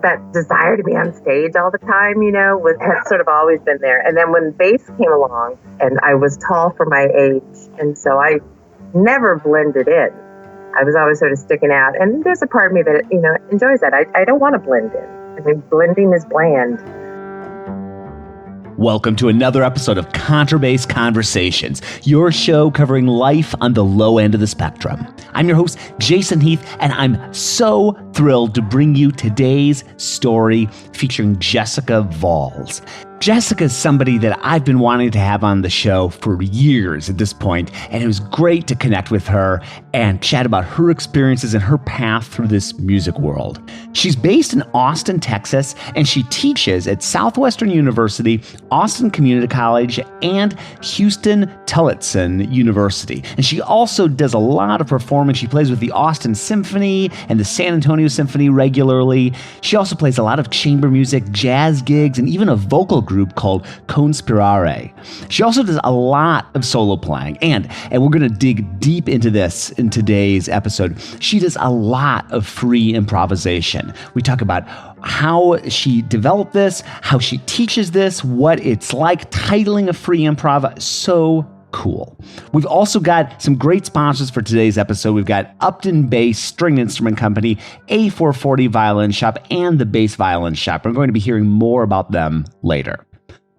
that desire to be on stage all the time, had sort of always been there. And then when bass came along, and I was tall for my age, and so I never blended in. I was always sort of sticking out. And there's a part of me that, enjoys that. I don't want to blend in. I mean, blending is bland. Welcome to another episode of Contrabass Conversations, your show covering life on the low end of the spectrum. I'm your host, Jason Heath, and I'm so thrilled to bring you today's story featuring Jessica Valls. Jessica is somebody that I've been wanting to have on the show for years at this point, and it was great to connect with her and chat about her experiences and her path through this music world. She's based in Austin, Texas, and she teaches at Southwestern University, Austin Community College, and Huston-Tillotson University. And she also does a lot of performing. She plays with the Austin Symphony and the San Antonio Symphony regularly. She also plays a lot of chamber music, jazz gigs, and even a vocal group called Conspirare. She also does a lot of solo playing, and we're going to dig deep into this in today's episode. She does a lot of free improvisation. We talk about how she developed this, how she teaches this, what it's like titling a free improv. So cool. We've also got some great sponsors for today's episode. We've got Upton-based string instrument company, A440 Violin Shop, and the Bass Violin Shop. We're going to be hearing more about them later.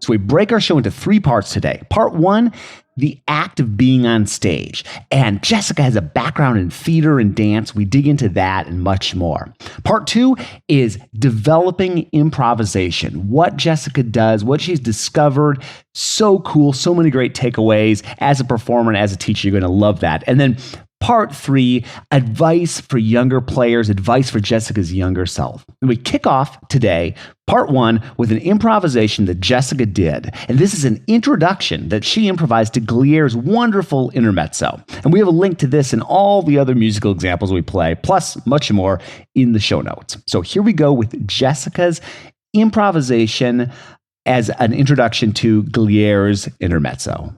So we break our show into three parts today. Part one, the act of being on stage. And Jessica has a background in theater and dance. We dig into that and much more. Part two is developing improvisation. What Jessica does, what she's discovered. So cool. So many great takeaways. As a performer and as a teacher, you're going to love that. And then part three, advice for younger players, advice for Jessica's younger self. And we kick off today, part one, with an improvisation that Jessica did. And this is an introduction that she improvised to Gliere's wonderful intermezzo. And we have a link to this and all the other musical examples we play, plus much more in the show notes. So here we go with Jessica's improvisation as an introduction to Gliere's intermezzo.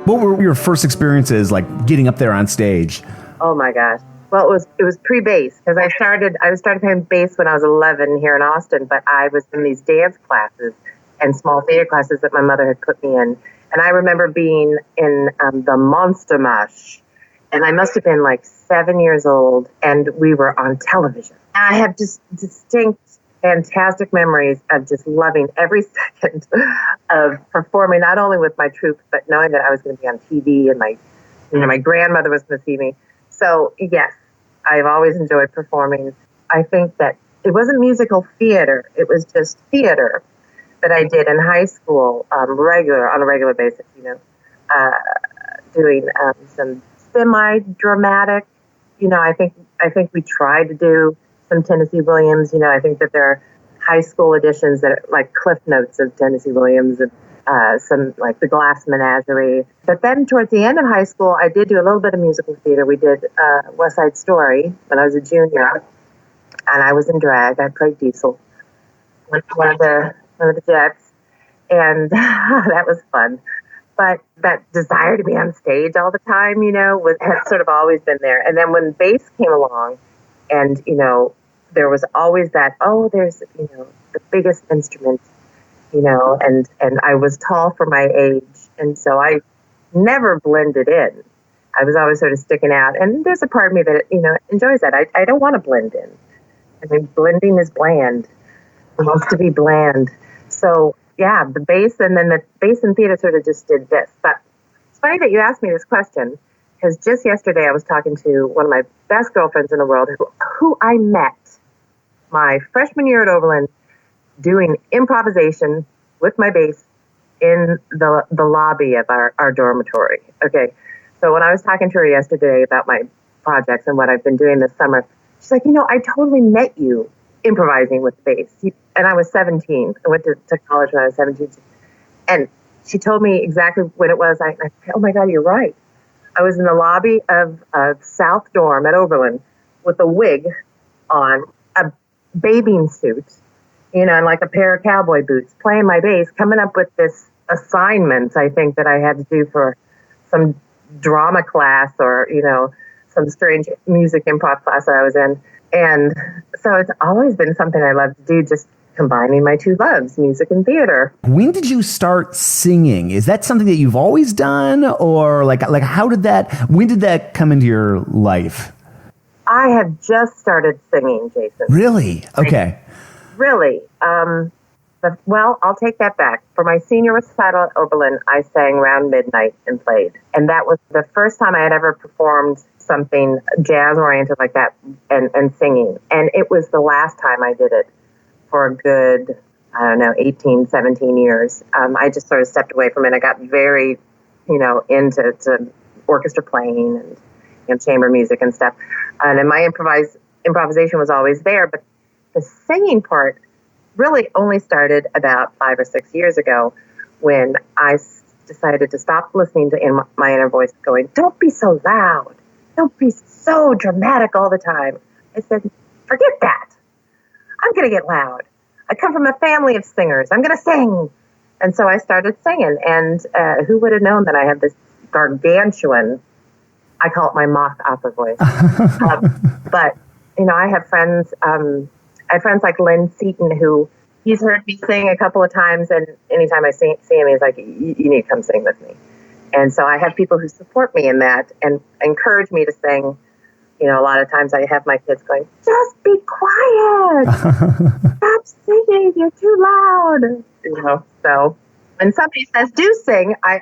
What were your first experiences like getting up there on stage? Oh my gosh. Well, it was pre-bass because I started playing bass when I was 11 here in Austin, but I was in these dance classes and small theater classes that my mother had put me in. And I remember being in the Monster Mash, and I must have been like 7 years old, and we were on television. I have just distinct, fantastic memories of just loving every second of performing, not only with my troupe, but knowing that I was going to be on TV and my grandmother was going to see me. So yes, I've always enjoyed performing. I think that it wasn't musical theater. It was just theater that I did in high school, on a regular basis, doing some semi-dramatic, I think we tried to do some Tennessee Williams. I think that there are high school editions that are like Cliff Notes of Tennessee Williams and some like the Glass Menagerie. But then towards the end of high school, I did do a little bit of musical theater. We did West Side Story when I was a junior, and I was in drag. I played Diesel, one of the Jets, and that was fun. But that desire to be on stage all the time, had sort of always been there. And then when bass came along, and there was always that, oh, there's, the biggest instrument, and I was tall for my age. And so I never blended in. I was always sort of sticking out. And there's a part of me that, enjoys that. I don't want to blend in. I mean, blending is bland. It wants to be bland. So, yeah, the bass and then the bass and theater sort of just did this. But it's funny that you asked me this question, because just yesterday I was talking to one of my best girlfriends in the world who I met my freshman year at Oberlin doing improvisation with my bass in the lobby of our dormitory. Okay. So when I was talking to her yesterday about my projects and what I've been doing this summer, she's like, I totally met you improvising with bass. And I was 17. I went to college when I was 17. And she told me exactly when it was. I said, oh my God, you're right. I was in the lobby of South Dorm at Oberlin with a wig on, a bathing suit, and like a pair of cowboy boots, playing my bass, coming up with this assignment, I think, that I had to do for some drama class or, some strange music improv class that I was in. And so it's always been something I love to do, just combining my two loves, music and theater. When did you start singing? Is that something that you've always done, or like when did that come into your life? I have just started singing, Jason. Really? Okay. Really. Well, I'll take that back. For my senior recital at Oberlin, I sang around midnight and played. And that was the first time I had ever performed something jazz-oriented like that and singing. And it was the last time I did it for a good, 18, 17 years. I just sort of stepped away from it. I got very, into orchestra playing and chamber music and stuff. And then my improvisation was always there. But the singing part really only started about 5 or 6 years ago when I decided to stop listening to my inner voice going, don't be so loud. Don't be so dramatic all the time. I said, forget that. I'm going to get loud. I come from a family of singers. I'm going to sing. And so I started singing. And who would have known that I had this gargantuan, I call it my moth opera voice. But, I have friends, like Lynn Seaton, who he's heard me sing a couple of times. And anytime I see him, he's like, you need to come sing with me. And so I have people who support me in that and encourage me to sing. A lot of times I have my kids going, just be quiet. Stop singing. You're too loud. So when somebody says, do sing, I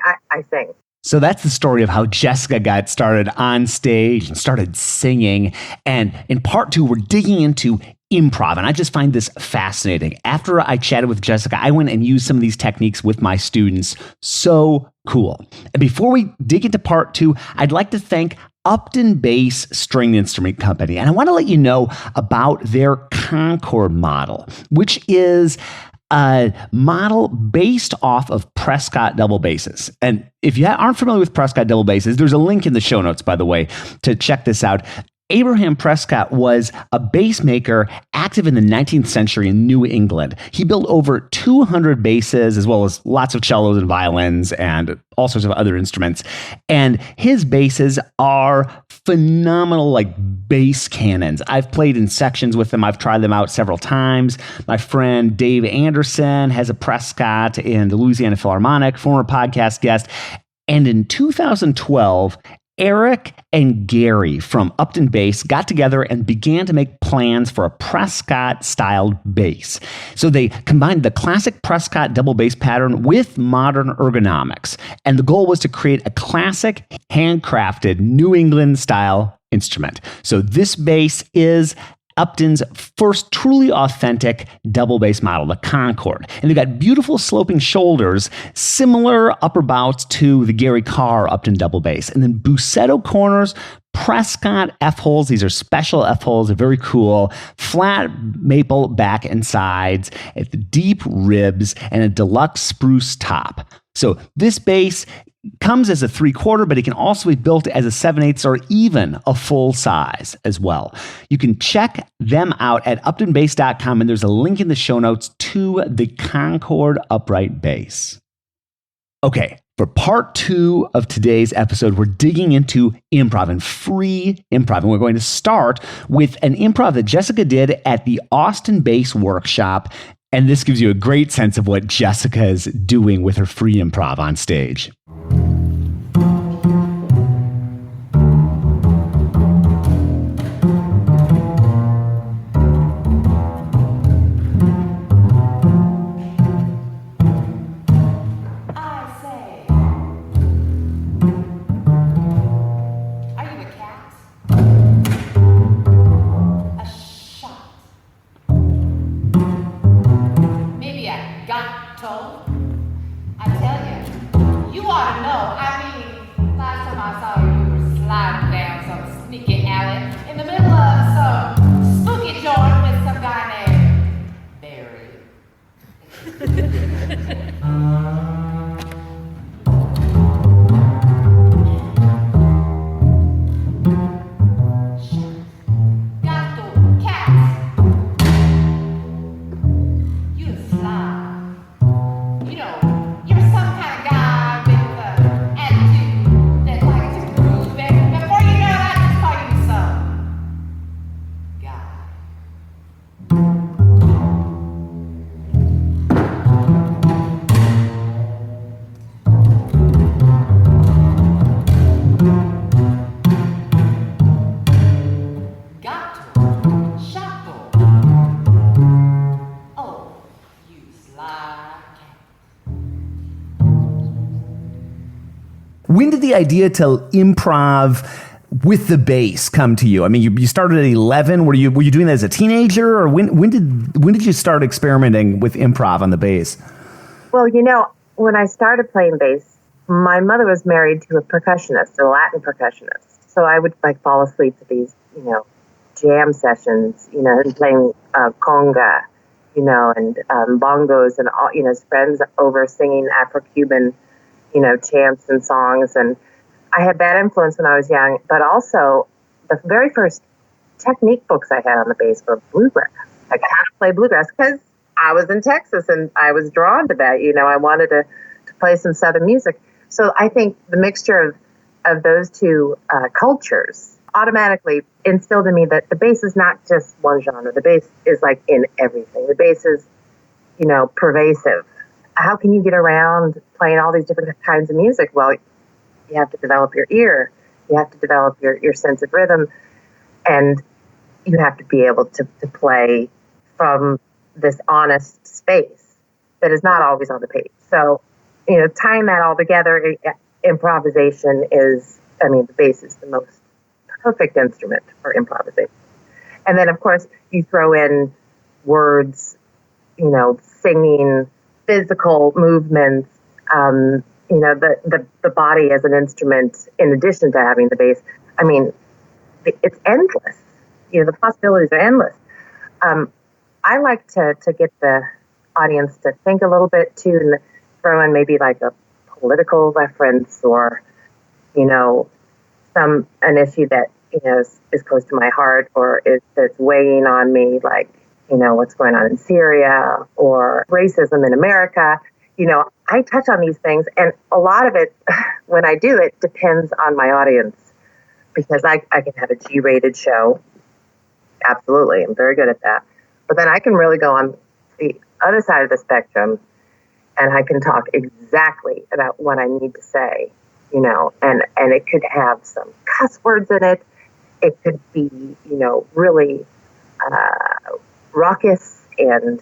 sing. So that's the story of how Jessica got started on stage and started singing. And in part 2, we're digging into improv. And I just find this fascinating. After I chatted with Jessica, I went and used some of these techniques with my students. So cool. And before we dig into part 2, I'd like to thank Upton Bass String Instrument Company. And I want to let you know about their Concord model, which is a model based off of Prescott double basses. And if you aren't familiar with Prescott double basses, there's a link in the show notes, by the way, to check this out. Abraham Prescott was a bass maker active in the 19th century in New England. He built over 200 basses, as well as lots of cellos and violins and all sorts of other instruments. And his basses are phenomenal, like bass cannons. I've played in sections with them. I've tried them out several times. My friend Dave Anderson has a Prescott in the Louisiana Philharmonic, former podcast guest. And in 2012, Eric and Gary from Upton Bass got together and began to make plans for a Prescott-styled bass. So they combined the classic Prescott double bass pattern with modern ergonomics. And the goal was to create a classic, handcrafted, New England-style instrument. So this bass is Upton's first truly authentic double bass model, the Concord. And they've got beautiful sloping shoulders, similar upper bouts to the Gary Carr Upton double bass. And then Bussetto corners, Prescott F-holes. These are special F-holes. They're very cool. Flat maple back and sides, deep ribs, and a deluxe spruce top. So this bass comes as a 3/4, but it can also be built as a 7/8 or even a full size as well. You can check them out at uptonbass.com, and there's a link in the show notes to the Concord upright bass. Okay, For part 2 of today's episode, we're digging into improv and free improv. And we're going to start with an improv that Jessica did at the Austin-based workshop. And this gives you a great sense of what Jessica is doing with her free improv on stage. When did the idea to improv with the bass come to you? I mean, you started at 11. Were you doing that as a teenager, or when did you start experimenting with improv on the bass? Well, when I started playing bass, my mother was married to a percussionist, a Latin percussionist. So I would fall asleep to these, jam sessions, and playing conga, and bongos and all, his friends over singing Afro-Cuban chants and songs. And I had that influence when I was young, but also the very first technique books I had on the bass were bluegrass, like how to play bluegrass, because I was in Texas and I was drawn to that. I wanted to play some Southern music. So I think the mixture of those two cultures automatically instilled in me that the bass is not just one genre. The bass is in everything. The bass is, pervasive. How can you get around playing all these different kinds of music? Well, you have to develop your ear. You have to develop your sense of rhythm. And you have to be able to play from this honest space that is not always on the page. So, tying that all together, improvisation is, the bass is the most perfect instrument for improvisation. And then, of course, you throw in words, singing, physical movements, the body as an instrument in addition to having the bass. It's endless. The possibilities are endless. I like to get the audience to think a little bit too, and throw in maybe a political reference or, an issue that, is close to my heart or that's weighing on me, what's going on in Syria or racism in America. I touch on these things, and a lot of it, when I do it, depends on my audience, because I can have a G-rated show. Absolutely. I'm very good at that. But then I can really go on the other side of the spectrum, and I can talk exactly about what I need to say, and it could have some cuss words in it. It could be, really raucous and,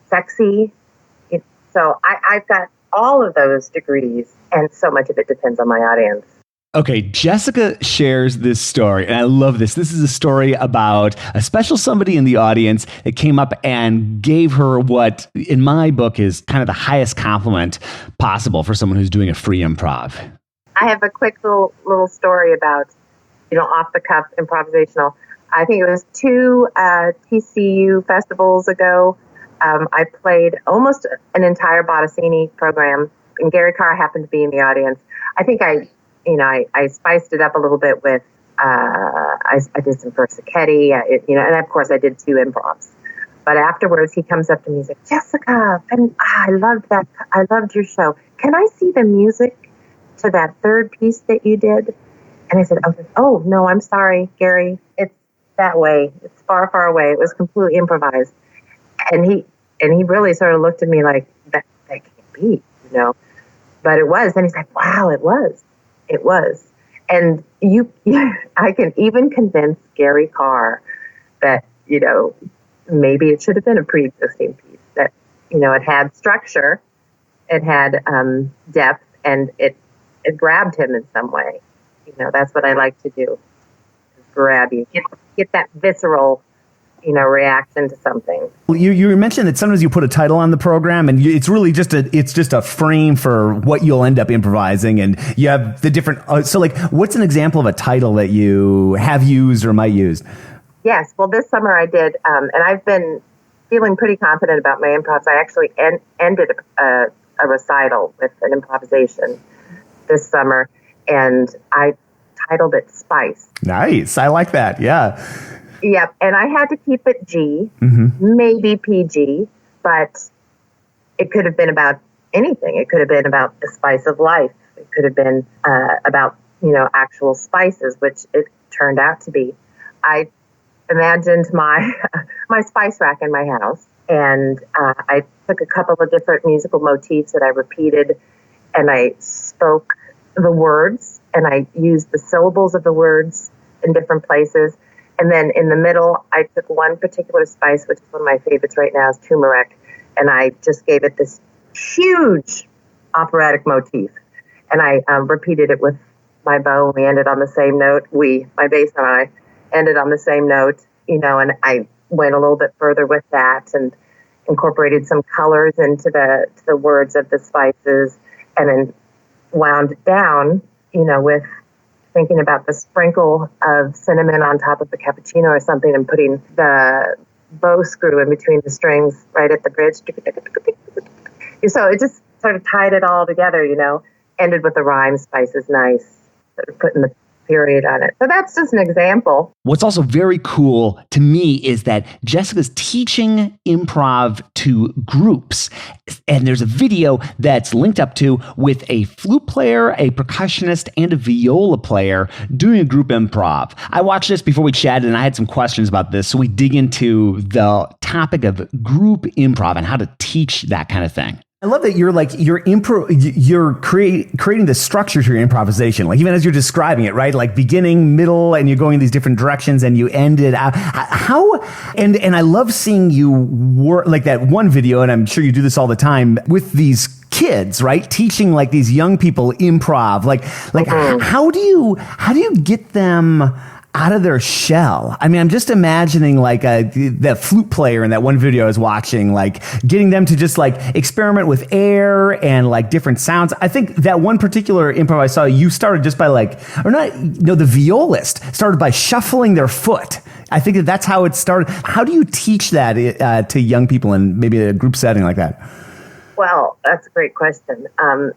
sexy. So I've got all of those degrees, and so much of it depends on my audience. Okay, Jessica shares this story, and I love this. This is a story about a special somebody in the audience that came up and gave her what, in my book, is kind of the highest compliment possible for someone who's doing a free improv. I have a quick little story about, off-the-cuff improvisational. I think it was 2 TCU festivals ago. I played almost an entire Bottesini program, and Gary Carr happened to be in the audience. I think I spiced it up a little bit with, I did some Versichetti, and of course I did 2 improvs. But afterwards, he comes up to me, he's like, Jessica, I loved that. I loved your show. Can I see the music to that third piece that you did? And I said, oh, no, I'm sorry, Gary. It's that way. It's far, far away. It was completely improvised. And he really sort of looked at me like, that can't be, But it was. And he's like, wow, it was. It was. And I can even convince Gary Carr that, maybe it should have been a pre-existing piece, that, it had structure, it had depth, and it grabbed him in some way. That's what I like to do, grab you, get that visceral, reaction to something. You mentioned that sometimes you put a title on the program, and it's really just a frame for what you'll end up improvising, and you have the different. So, like, what's an example of a title that you have used or might use? Yes. Well, this summer I did, and I've been feeling pretty confident about my improvs. I actually ended a recital with an improvisation this summer, and I titled it Spice. Nice. I like that. Yeah. Yep. And I had to keep it G, maybe PG, but it could have been about anything. It could have been about the spice of life. It could have been about, actual spices, which it turned out to be. I imagined my spice rack in my house, and I took a couple of different musical motifs that I repeated, and I spoke the words, and I used the syllables of the words in different places. And then in the middle, I took one particular spice, which is one of my favorites right now, is turmeric, and I just gave it this huge operatic motif. And I repeated it with my bow, and we ended on the same note. My bass and I, ended on the same note, and I went a little bit further with that and incorporated some colors into the words of the spices, and then wound it down, with thinking about the sprinkle of cinnamon on top of the cappuccino or something, and putting the bow screw in between the strings right at the bridge. So it just sort of tied it all together, ended with the rhyme, spice is nice, sort of putting the period on it. So that's just an example. What's also very cool to me is that Jessica's teaching improv to groups. And there's a video that's linked up to with a flute player, a percussionist, and a viola player doing a group improv. I watched this before we chatted, and I had some questions about this. So we dig into the topic of group improv and how to teach that kind of thing. I love that you're creating the structure to your improvisation, like even as you're describing it, right? Like beginning, middle, and you're going these different directions, and you end it out. And I love seeing you work like that one video, and I'm sure you do this all the time with these kids, right? Teaching like these young people improv, how do you get them out of their shell? I mean, I'm just imagining like the flute player in that one video I was watching, like getting them to just like experiment with air and like different sounds. I think that one particular improv I saw, you started just by the violist started by shuffling their foot. I think that's how it started. How do you teach that to young people in maybe a group setting like that? Well, that's a great question. I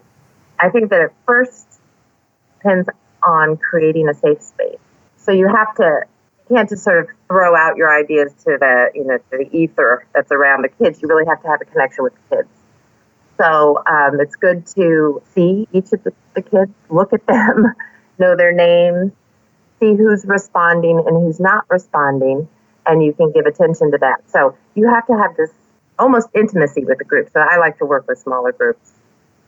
think that it first depends on creating a safe space. So you can't just sort of throw out your ideas to the ether that's around the kids. You really have to have a connection with the kids. So it's good to see each of the kids, look at them, know their names, see who's responding and who's not responding, and you can give attention to that. So you have to have this almost intimacy with the group. So I like to work with smaller groups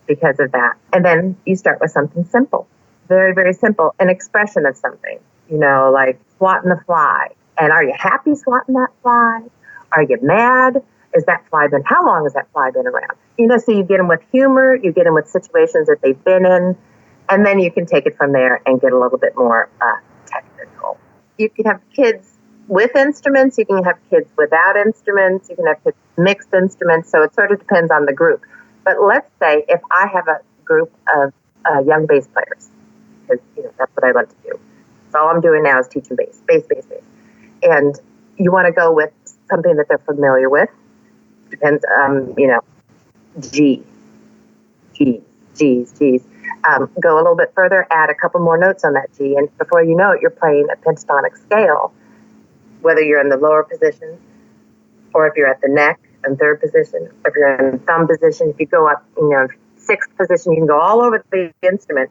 because of that. And then you start with something simple, very, very simple, an expression of something. Like swatting the fly. And are you happy swatting that fly? Are you mad? How long has that fly been around? So you get them with humor, you get them with situations that they've been in, and then you can take it from there and get a little bit more technical. You can have kids with instruments, you can have kids without instruments, you can have kids mixed instruments, so it sort of depends on the group. But let's say if I have a group of young bass players, because that's what I love to do. So all I'm doing now is teaching bass. And you want to go with something that they're familiar with. Depends, G. Go a little bit further, add a couple more notes on that G, and before you know it, you're playing a pentatonic scale, whether you're in the lower position or if you're at the neck in third position, or if you're in thumb position, if you go up, sixth position, you can go all over the instrument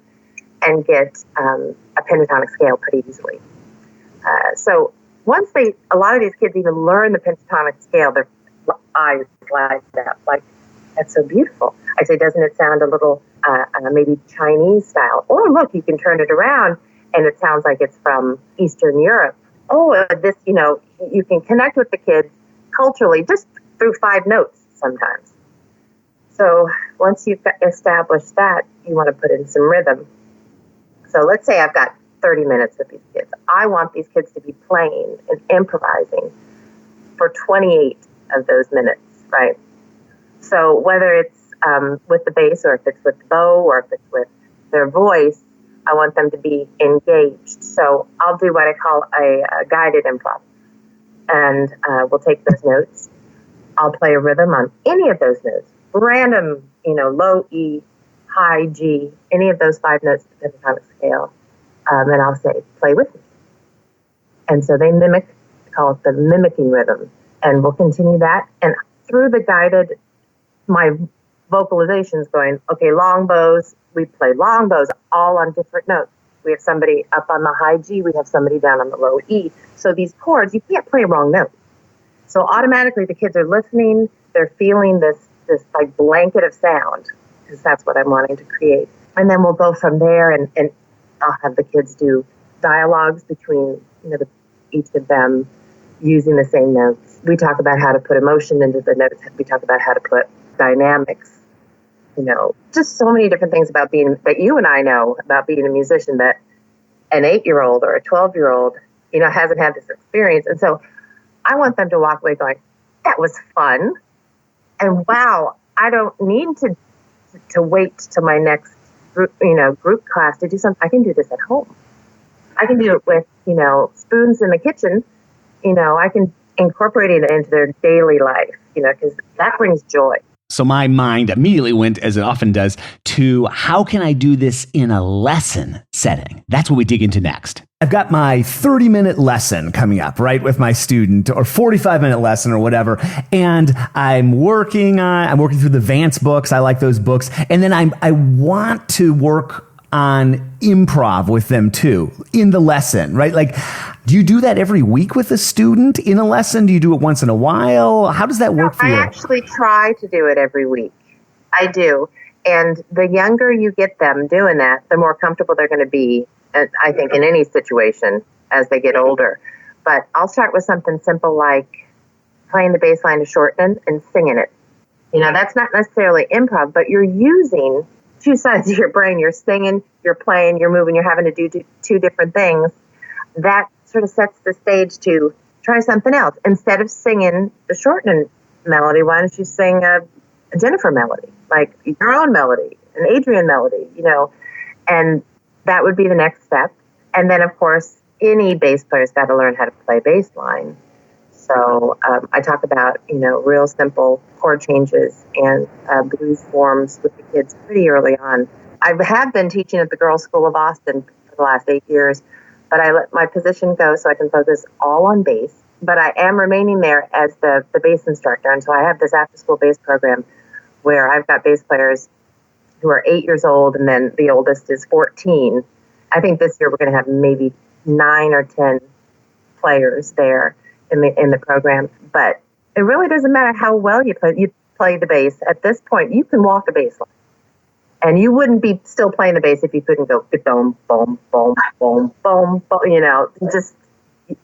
and get a pentatonic scale pretty easily. So once a lot of these kids even learn the pentatonic scale, their eyes light up, like, that's so beautiful. I say, doesn't it sound a little maybe Chinese style? Or look, you can turn it around and it sounds like it's from Eastern Europe. Oh, this, you can connect with the kids culturally just through 5 notes sometimes. So once you've established that, you want to put in some rhythm. So let's say I've got 30 minutes with these kids. I want these kids to be playing and improvising for 28 of those minutes, right? So whether it's with the bass, or if it's with the bow, or if it's with their voice, I want them to be engaged. So I'll do what I call a guided improv. And we'll take those notes. I'll play a rhythm on any of those notes. Random, low E, high G, any of those 5 notes of the pentatonic scale. And I'll say, play with me. And so they mimic, call it the mimicking rhythm. And we'll continue that. And through the guided, my vocalizations going, okay, long bows, we play long bows all on different notes. We have somebody up on the high G, we have somebody down on the low E. So these chords, you can't play a wrong note. So automatically the kids are listening, they're feeling this like blanket of sound, because that's what I'm wanting to create. And then we'll go from there, and I'll have the kids do dialogues between, each of them using the same notes. We talk about how to put emotion into the notes. We talk about how to put dynamics, just so many different things about that you and I know about being a musician that an 8-year-old or a 12-year-old, hasn't had this experience. And so I want them to walk away going, that was fun. And wow, I don't need to wait till my next group class to do something. I can do this at home. I can do it with, spoons in the kitchen. I can incorporate it into their daily life, because that brings joy. So my mind immediately went, as it often does, to how can I do this in a lesson setting? That's what we dig into next. I've got my 30-minute lesson coming up, right, with my student, or 45-minute lesson or whatever. And I'm working through the Vance books. I like those books. And then I want to work on improv with them too in the lesson, right? Like, do you do that every week with a student in a lesson? Do you do it once in a while? How does that work for you? I actually try to do it every week. I do. And the younger you get them doing that, the more comfortable they're going to be, I think, in any situation as they get older. But I'll start with something simple like playing the bass line to shorten and singing it. That's not necessarily improv, but you're using 2 sides of your brain. You're singing, you're playing, you're moving, you're having to do 2 different things. That sort of sets the stage to try something else. Instead of singing the shortened melody, why don't you sing a Jennifer melody, like your own melody, an Adrian melody, and that would be the next step. And then, of course, any bass player's got to learn how to play bass line. So I talk about, real simple chord changes and blues forms with the kids pretty early on. I have been teaching at the Girls' School of Austin for the last 8 years, but I let my position go so I can focus all on bass. But I am remaining there as the bass instructor. And so I have this after-school bass program where I've got bass players who are 8 years old, and then the oldest is 14. I think this year we're going to have maybe 9 or 10 players there in the program. But it really doesn't matter how well you play the bass. At this point, you can walk a bass line. And you wouldn't be still playing the bass if you couldn't go boom, boom, boom, boom, boom, boom, just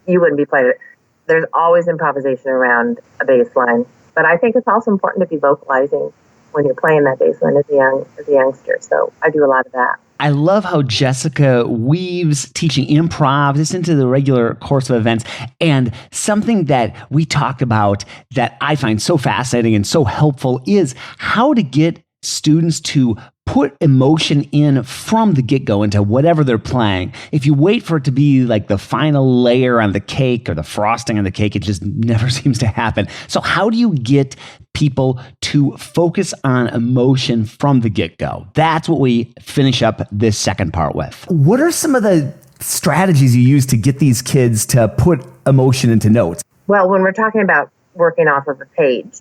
you wouldn't be playing it. There's always improvisation around a bass line. But I think it's also important to be vocalizing when you're playing that bass line as a youngster. So I do a lot of that. I love how Jessica weaves teaching improv just into the regular course of events. And something that we talked about that I find so fascinating and so helpful is how to get students to put emotion in from the get-go into whatever they're playing. If you wait for it to be like the final layer on the cake or the frosting on the cake, it just never seems to happen. So how do you get people to focus on emotion from the get-go? That's what we finish up this second part with. What are some of the strategies you use to get these kids to put emotion into notes? Well, when we're talking about working off of a page.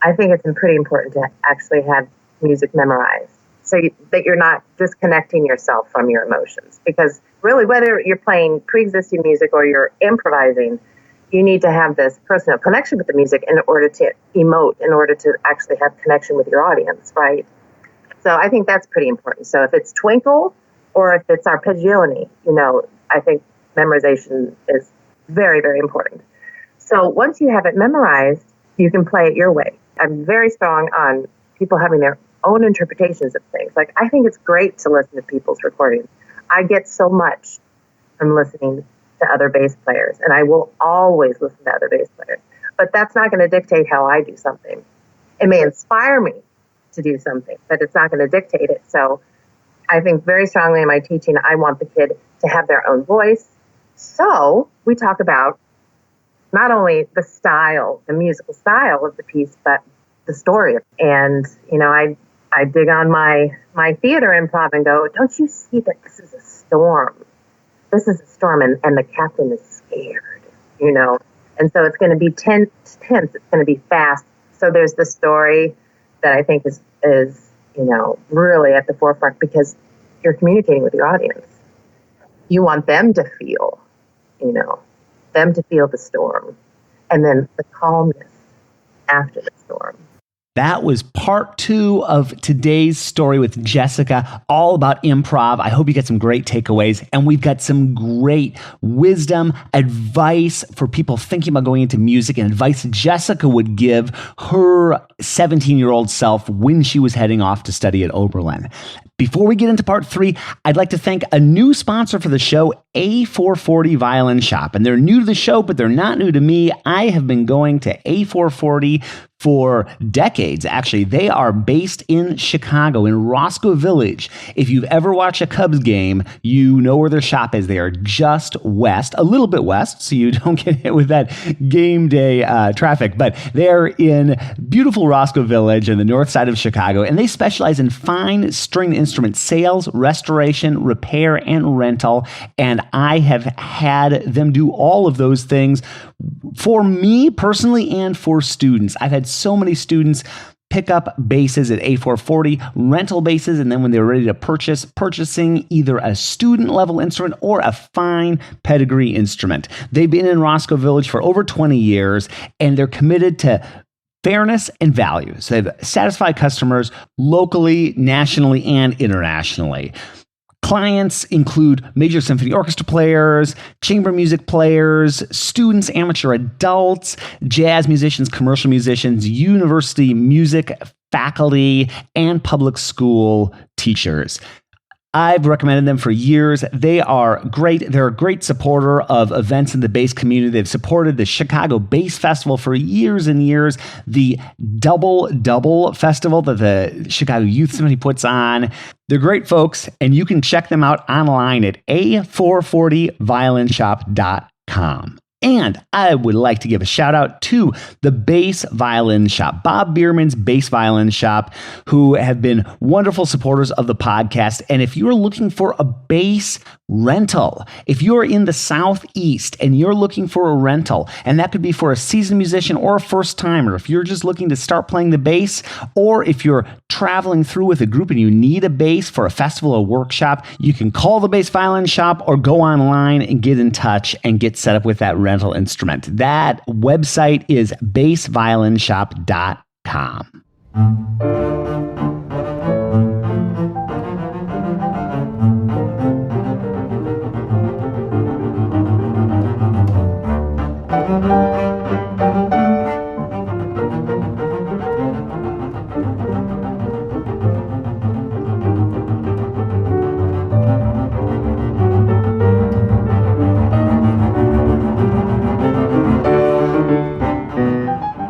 I think it's pretty important to actually have music memorized that you're not disconnecting yourself from your emotions. Because really, whether you're playing pre-existing music or you're improvising, you need to have this personal connection with the music in order to emote, in order to actually have connection with your audience, right? So I think that's pretty important. So if it's twinkle or if it's arpeggione, I think memorization is very, very important. So once you have it memorized, you can play it your way. I'm very strong on people having their own interpretations of things. Like, I think it's great to listen to people's recordings. I get so much from listening to other bass players, and I will always listen to other bass players. But that's not going to dictate how I do something. It may inspire me to do something, but it's not going to dictate it. So I think very strongly in my teaching, I want the kid to have their own voice. So we talk about not only the style, the musical style of the piece, but the story. And, I dig on my theater improv and go, don't you see that this is a storm? This is a storm, and the captain is scared, And so it's going to be tense. It's going to be fast. So there's the story that I think is really at the forefront, because you're communicating with your audience. You want them to feel, the storm, and then the calmness after the storm. That was part 2 of today's story with Jessica, all about improv. I hope you get some great takeaways, and we've got some great wisdom, advice for people thinking about going into music, and advice Jessica would give her 17-year-old self when she was heading off to study at Oberlin. Before we get into part 3, I'd like to thank a new sponsor for the show, A440 Violin Shop. And they're new to the show, but they're not new to me. I have been going to A440 for decades, actually. They are based in Chicago, in Roscoe Village. If you've ever watched a Cubs game, you know where their shop is. They are just west, a little bit west, so you don't get hit with that game day traffic. But they're in beautiful Roscoe Village on the north side of Chicago, and they specialize in fine string instrument sales, restoration, repair, and rental. And I have had them do all of those things for me personally and for students. I've had so many students pick up basses at A440, rental basses, and then when they're ready to purchasing either a student level instrument or a fine pedigree instrument. They've been in Roscoe Village for over 20 years, and they're committed to fairness and value. So they've satisfied customers locally, nationally, and internationally. Clients include major symphony orchestra players, chamber music players, students, amateur adults, jazz musicians, commercial musicians, university music faculty, and public school teachers. I've recommended them for years. They are great. They're a great supporter of events in the bass community. They've supported the Chicago Bass Festival for years and years, the Double Festival that the Chicago Youth Symphony puts on. They're great folks, and you can check them out online at A440violinshop.com. And I would like to give a shout out to the Bass Violin Shop, Bob Bierman's Bass Violin Shop, who have been wonderful supporters of the podcast. And if you're looking for a bass rental, if you're in the Southeast and you're looking for a rental, and that could be for a seasoned musician or a first timer, if you're just looking to start playing the bass, or if you're traveling through with a group and you need a bass for a festival or workshop, you can call the Bass Violin Shop or go online and get in touch and get set up with that rental instrument. That website is bassviolinshop.com.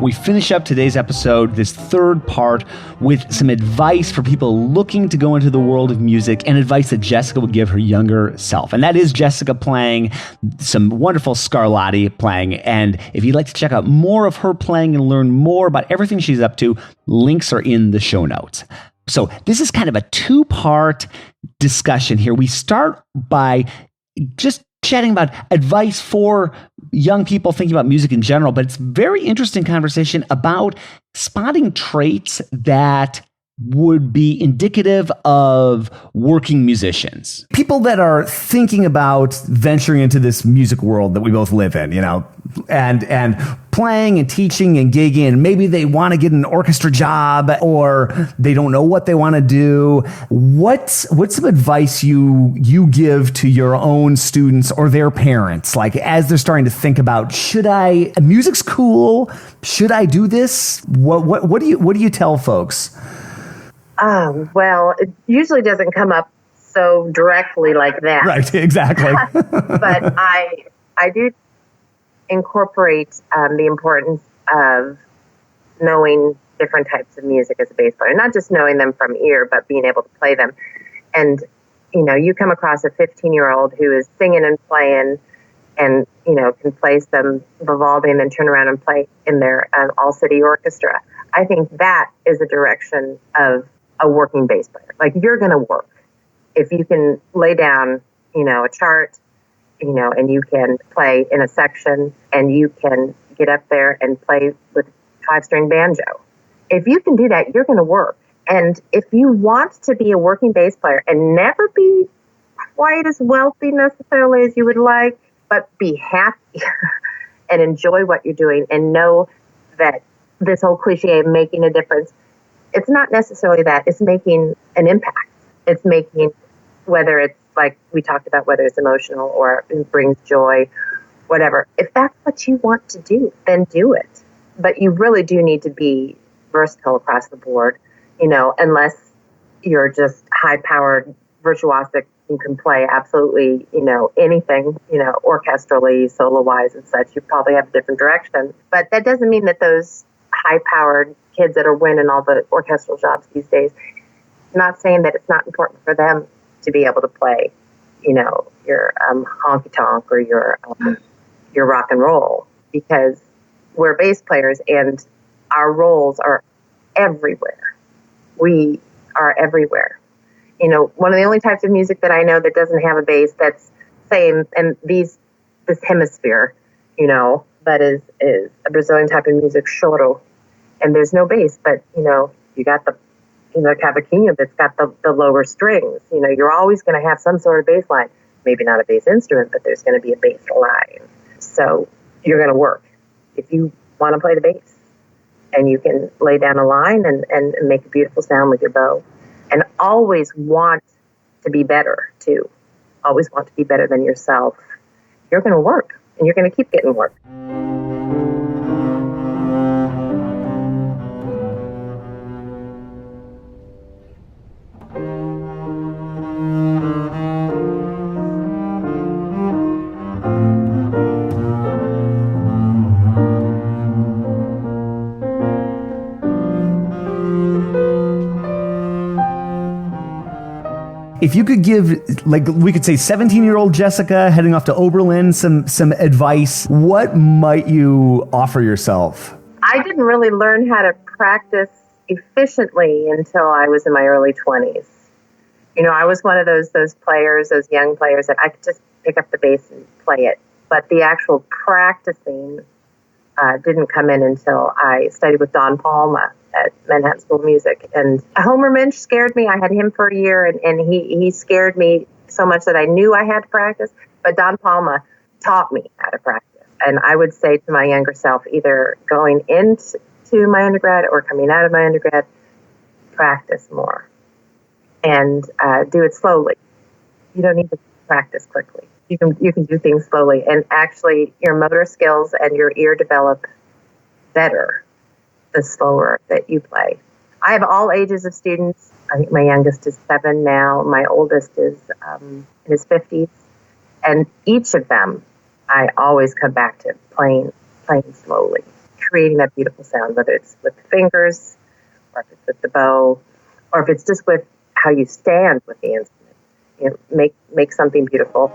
We finish up today's episode, this third part, with some advice for people looking to go into the world of music, and advice that Jessica would give her younger self. And that is Jessica playing some wonderful Scarlatti playing. And if you'd like to check out more of her playing and learn more about everything she's up to, links are in the show notes. So this is kind of a two-part discussion here. We start by just chatting about advice for young people thinking about music in general, but it's a very interesting conversation about spotting traits that would be indicative of working musicians. People that are thinking about venturing into this music world that we both live in, and playing and teaching and gigging, and maybe they want to get an orchestra job or they don't know what they want to do. What's some advice you give to your own students or their parents, like as they're starting to think about, music's cool, should I do this? What do you tell folks? Well, it usually doesn't come up so directly like that. Right, exactly. But I do incorporate the importance of knowing different types of music as a bass player, not just knowing them from ear, but being able to play them. And, you come across a 15-year-old who is singing and playing and, can play some Vivaldi and then turn around and play in their all-city orchestra. I think that is a direction of a working bass player. Like, you're going to work. If you can lay down, a chart, and you can play in a section and you can get up there and play with 5-string banjo. If you can do that, you're going to work. And if you want to be a working bass player and never be quite as wealthy necessarily as you would like, but be happy and enjoy what you're doing and know that this whole cliche of making a difference, it's not necessarily that. It's making an impact. It's making, whether it's like we talked about, whether it's emotional or it brings joy, whatever. If that's what you want to do, then do it. But you really do need to be versatile across the board, unless you're just high-powered, virtuosic, you can play absolutely, anything, orchestrally, solo-wise and such. You probably have a different direction. But that doesn't mean that those high-powered kids that are winning all the orchestral jobs these days, not saying that it's not important for them to be able to play, your honky-tonk or your rock and roll, because we're bass players and our roles are everywhere. We are everywhere. One of the only types of music that I know that doesn't have a bass that's same, and this hemisphere, that is a Brazilian type of music, choro. And there's no bass, but, you got the, cavaquinho that's got the lower strings. You're always going to have some sort of bass line. Maybe not a bass instrument, but there's going to be a bass line. So you're going to work. If you want to play the bass and you can lay down a line and make a beautiful sound with your bow, and always want to be better too. Always want to be better than yourself. You're going to work and you're going to keep getting work. If you could give, like, we could say 17-year-old Jessica heading off to Oberlin some advice, what might you offer yourself? I didn't really learn how to practice efficiently until I was in my early 20s. I was one of those players, those young players that I could just pick up the bass and play it. But the actual practicing didn't come in until I studied with Don Palma at Manhattan School of Music. And Homer Minch scared me. I had him for a year, and he scared me so much that I knew I had to practice. But Don Palma taught me how to practice. And I would say to my younger self, either going into my undergrad or coming out of my undergrad, practice more and do it slowly. You don't need to practice quickly. You can do things slowly, and actually your motor skills and your ear develop better the slower that you play. I have all ages of students. I think my youngest is 7 now. My oldest is in his 50s. And each of them, I always come back to playing slowly, creating that beautiful sound, whether it's with the fingers, or if it's with the bow, or if it's just with how you stand with the instrument. Make something beautiful.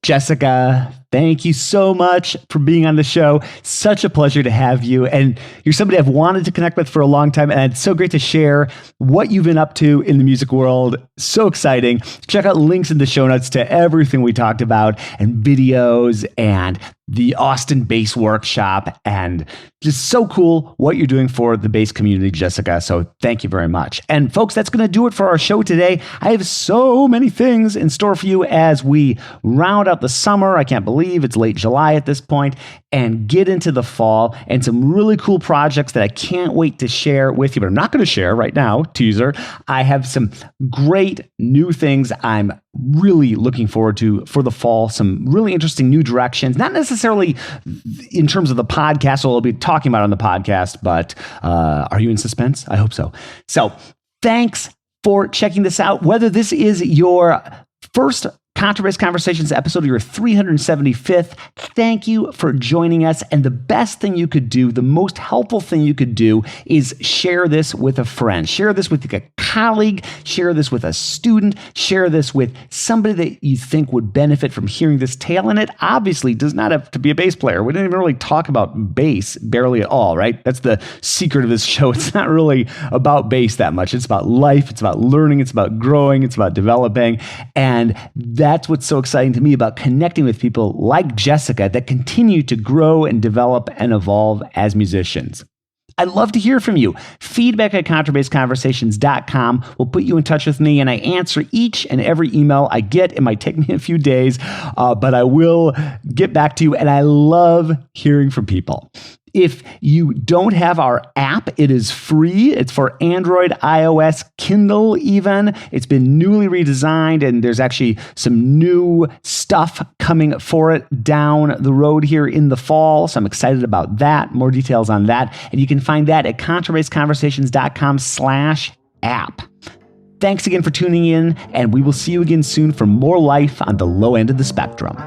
Jessica, thank you so much for being on the show. Such a pleasure to have you. And you're somebody I've wanted to connect with for a long time. And it's so great to share what you've been up to in the music world. So exciting. Check out links in the show notes to everything we talked about and videos and the Austin Bass Workshop, and just so cool what you're doing for the bass community, Jessica. So thank you very much. And folks, that's going to do it for our show today. I have so many things in store for you as we round out the summer. I can't believe it's late July at this point, and get into the fall, and some really cool projects that I can't wait to share with you, but I'm not going to share right now, teaser. I have some great new things I'm really looking forward to for the fall, some really interesting new directions, not necessarily in terms of the podcast, so I'll be talking about on the podcast, but are you in suspense? I hope so. So thanks for checking this out. Whether this is your first Contrabass Conversations episode, your 375th. Thank you for joining us. And the best thing you could do, the most helpful thing you could do, is share this with a friend. Share this with a colleague. Share this with a student. Share this with somebody that you think would benefit from hearing this tale. And it obviously does not have to be a bass player. We didn't even really talk about bass barely at all, right? That's the secret of this show. It's not really about bass that much. It's about life. It's about learning. It's about growing. It's about developing. And that's what's so exciting to me about connecting with people like Jessica that continue to grow and develop and evolve as musicians. I'd love to hear from you. Feedback at contrabassconversations.com will put you in touch with me, and I answer each and every email I get. It might take me a few days, but I will get back to you, and I love hearing from people. If you don't have our app, it is free. It's for Android, iOS, Kindle even. It's been newly redesigned, and there's actually some new stuff coming for it down the road here in the fall. So I'm excited about that. More details on that. And you can find that at contrabassconversations.com/app. Thanks again for tuning in, and we will see you again soon for more life on the low end of the spectrum.